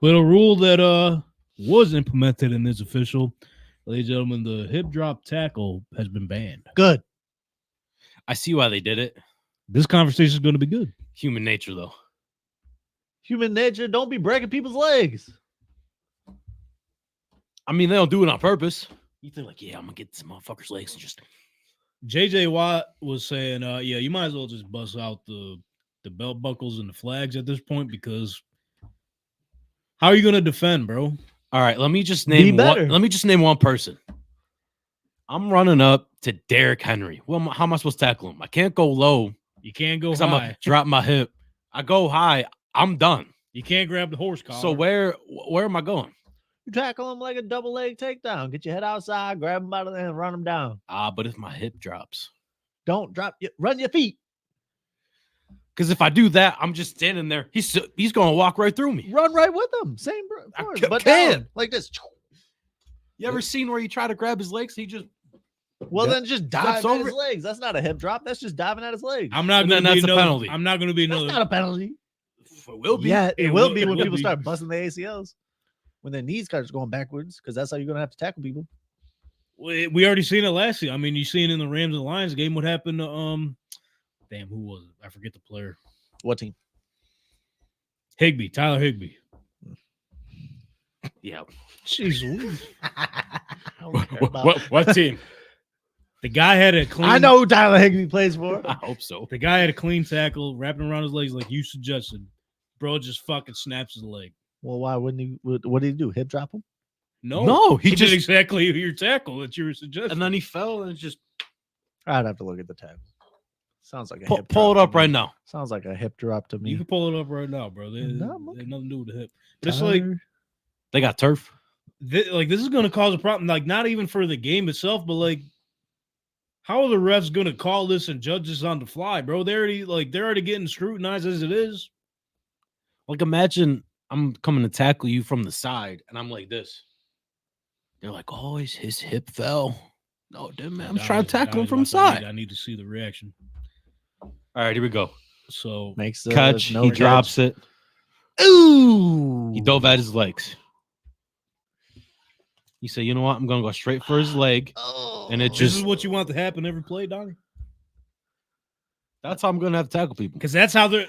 But a rule that was implemented and is official, ladies and gentlemen, the hip drop tackle has been banned. Good. I see why they did it. This conversation is going to be good. Human nature, though. Human nature, don't be breaking people's legs. I mean, they don't do it on purpose. You think like, yeah, I'm gonna get this motherfucker's legs and just. JJ Watt was saying, yeah, you might as well just bust out the belt buckles and the flags at this point, because how are you going to defend, bro? All right, let me just name one. Let me just name one person. I'm running up to Derrick Henry. Well, how am I supposed to tackle him? I can't go low. You can't go high. I'm gonna drop my hip. I go high. I'm done. You can't grab the horse collar. So where am I going? You tackle him like a double leg takedown. Get your head outside, grab him out of there, and run him down. But if my hip drops, don't drop. Run your feet. Because if I do that, I'm just standing there. He's going to walk right through me. Run right with him. Same, but can. Down, like this. You ever seen where you try to grab his legs? He just. Well, then just dive at his legs. That's not a hip drop. That's just diving at his legs. I'm not going to be a penalty. I'm not going to be another. That's not a penalty. It will be. Yeah, it will be when people start busting the ACLs. When their knees start going backwards, because that's how you're going to have to tackle people. We already seen it last year. I mean, you seen it in the Rams and Lions game. What happened to damn, who was it? I forget the player. What team? Tyler Higbee. Yeah. Jeez. What team? The guy had a clean. I know who Tyler Higbee plays for. I hope so. The guy had a clean tackle, wrapping around his legs like you suggested. Bro just fucking snaps his leg. Well, why wouldn't he? What did he do? Hip drop him? No, he did exactly your tackle that you were suggesting. And then he fell and just. I'd have to look at the tackle. Sounds like a hip pull it up right now. Sounds like a hip drop to me. You can pull it up right now, bro. There's nothing to do with the hip. But it's like they got turf. This is going to cause a problem. Like, not even for the game itself, but like, how are the refs going to call this and judge this on the fly, bro? They're already getting scrutinized as it is. Like, imagine I'm coming to tackle you from the side, and I'm like this. They're like, "Oh, his hip fell." No, damn man, I'm trying to tackle him from the side. I need to see the reaction. All right, here we go. So makes the catch. He drops it. Ooh! He dove at his legs. He said, "You know what? I'm gonna go straight for his leg." And it just this is what you want to happen every play, Donnie. That's how I'm gonna have to tackle people. Because that's how they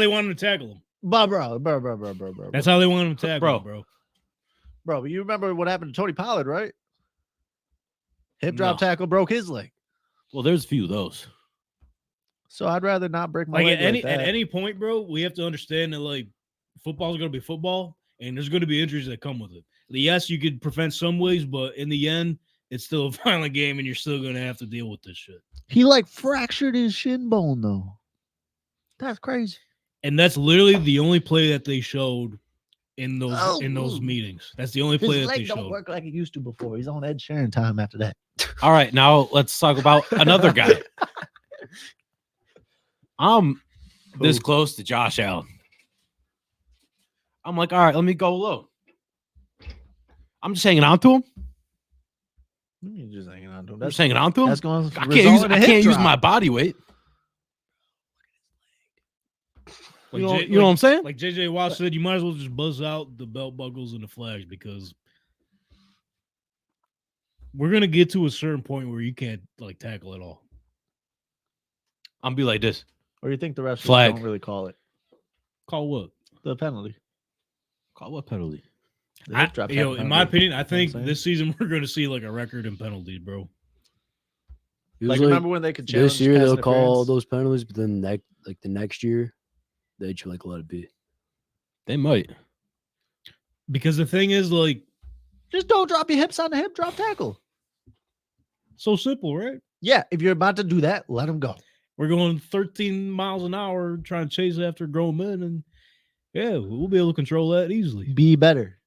want him to tackle him. Bro. That's how they want him to tackle him, bro. Bro, you remember what happened to Tony Pollard, right? Hip drop tackle broke his leg. Well, there's a few of those. So I'd rather not break my leg. At any point, bro, we have to understand that like football is going to be football, and there's going to be injuries that come with it. Yes, you could prevent some ways, but in the end, it's still a violent game, and you're still going to have to deal with this shit. He like fractured his shin bone though. That's crazy. And that's literally the only play that they showed in those meetings. That's the only play that they showed. His leg don't work like it used to before. He's on Ed Sheeran time after that. All right, now let's talk about another guy. I'm this close to Josh Allen. I'm like, all right, let me go low. I'm just hanging on to him. You're just hanging on to him. I'm just hanging on to him. That's going I can't use my body weight. Like you know what I'm saying? Like JJ Watt said, you might as well just buzz out the belt buckles and the flags, because we're gonna get to a certain point where you can't like tackle at all. I'll be like this. Or you think the refs don't really call it? Call what? The penalty. Call what penalty? In my opinion, I think this season we're going to see like a record in penalties, bro. Like remember when they could challenge this year they'll call those penalties, but then the next year they should like let it be. They might, because the thing is, like, just don't drop your hips on the hip drop tackle. So simple, right? Yeah, if you're about to do that, let them go. We're going 13 miles an hour trying to chase after grown men, and yeah, we'll be able to control that easily. Be better.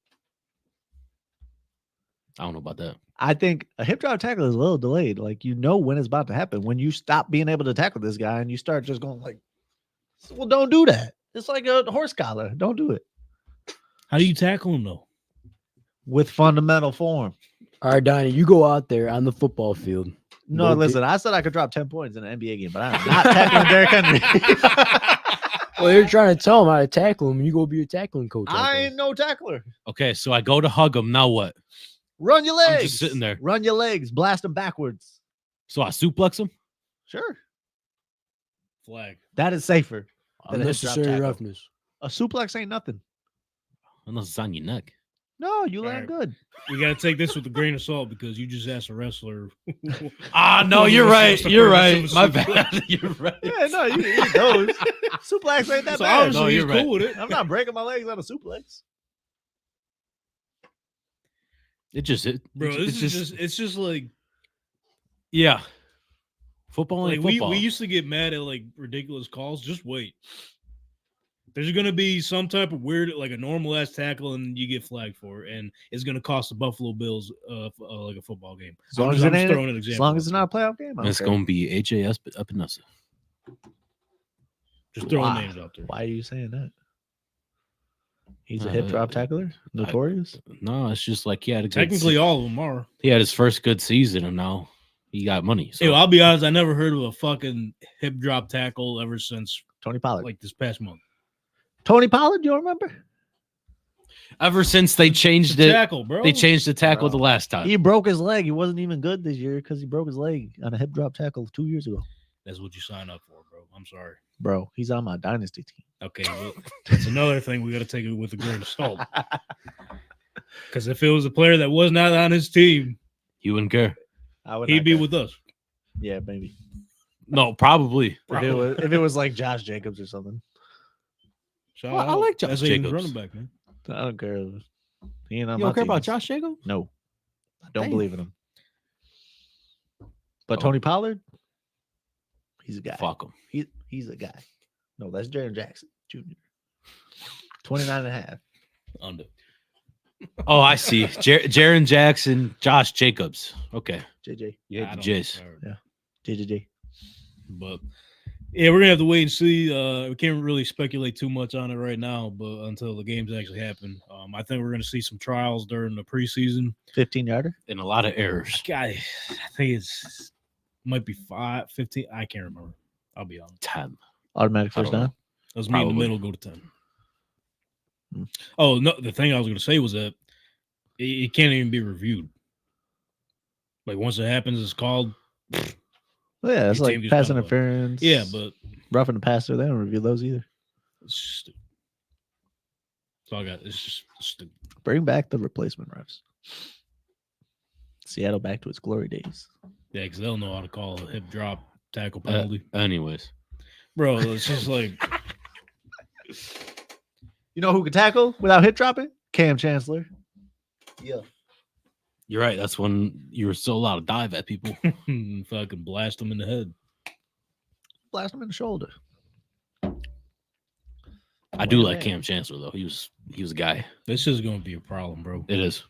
I don't know about that. I think a hip drop tackle is a little delayed. Like, you know when it's about to happen. When you stop being able to tackle this guy and you start just going like, well, don't do that. It's like a horse collar. Don't do it. How do you tackle him, though? With fundamental form. All right, Donnie, you go out there on the football field. No, listen, I said I could drop 10 points in an NBA game, but I'm not tackling Derrick Henry. Well, you're trying to tell him how to tackle him, and you go be a tackling coach. out I there. ain't no tackler. Okay, so I go to hug him. Now what? Run your legs. I'm just sitting there. Run your legs. Blast them backwards. So I suplex him? Sure. Flag. That is safer. than a hip drop Unnecessary tackle. roughness. A suplex ain't nothing. Unless it's on your neck. No, you All land right. good. We got to take this with a grain of salt because you just asked a wrestler. No, you're right. You're right. My Suplex. bad. You're right. Yeah, no, you eat those. Suplex ain't that So bad. obviously No, he's you're cool right. with it. I'm not breaking my legs on a suplex. Bro, it's it's just like yeah. Football ain't we football. used to get mad at like ridiculous calls. Just wait. There's gonna be some type of weird, like a normal ass tackle, and you get flagged for it, and it's gonna cost the Buffalo Bills like a football game. As long I'm as just- it I'm just ain't, throwing an as example long as out it's not a playoff game. I don't it's care. going to be HAS up in us. Just throwing Why? names out there. Why are you saying that? He's a hip drop tackler, notorious. No, it's just like Technically, all of them are. he had his first good season, and now he got money. So Hey, well, I'll be honest. I never heard of a fucking hip drop tackle ever since Tony Pollard. like this past month. Tony Pollard, you don't remember? ever since they changed The it, tackle, bro. they changed the tackle Bro. the last time. He broke his leg. He wasn't even good this year because he broke his leg on a hip drop tackle 2 years ago. That's what you sign up for, bro. I'm sorry. Bro, he's on my dynasty team. Okay, well, that's another thing we got to take it with a grain of salt. Because if it was a player that was not on his team, You wouldn't care. I would he'd not be care. with us. Yeah, maybe. No, probably. If it was like Josh Jacobs or something. Shout Well, I out. like Josh That's Aiden's Jacobs. running back, man. I don't care. He ain't on You my don't care team. about Josh Jacobs? No. I don't Damn. believe in him. But Oh. Tony Pollard, he's a guy. Fuck him. He's a guy. No, that's Jaron Jackson Jr. 29 and a half. Under. Oh, I see. Jaron Jackson, Josh Jacobs. Okay. JJ. Yeah, I the don't Jays. know. JJJ. But yeah, we're gonna have to wait and see. We can't really speculate too much on it right now, but until the games actually happen, I think we're gonna see some trials during the preseason. 15-yarder. And a lot of errors. I think it's might be 15. I can't remember. I'll be honest. 10. Automatic I first don't know. down. Let's meet in the Probably. middle, go to 10. Hmm. Oh no, the thing I was gonna say was that it can't even be reviewed. Like once it happens, it's called. Well, yeah, it's Your like team gets pass done, but- interference. Yeah, but roughing the passer. They don't review those either. it's stupid. That's all I got. It's just stupid. Bring back the replacement refs. Seattle back to its glory days. Yeah, because they'll know how to call a hip drop tackle penalty. Anyways. Bro, it's just like You know who can tackle without hip dropping? Cam Chancellor. Yeah. You're right. That's when you were still allowed to dive at people. fucking blast them in the head. Blast him in the shoulder. I do Wait a like minute. Cam Chancellor though. He was a guy. This is gonna be a problem, bro. It is.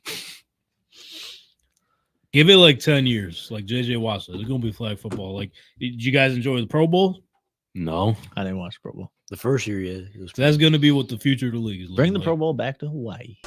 Give it like 10 years, like JJ Watt said. It's gonna be flag football. Like, did you guys enjoy the Pro Bowl? No. I didn't watch Pro Bowl. The first year, yeah. It was That's gonna be what the future of the league is. Bring the looking Pro like. Bowl back to Hawaii.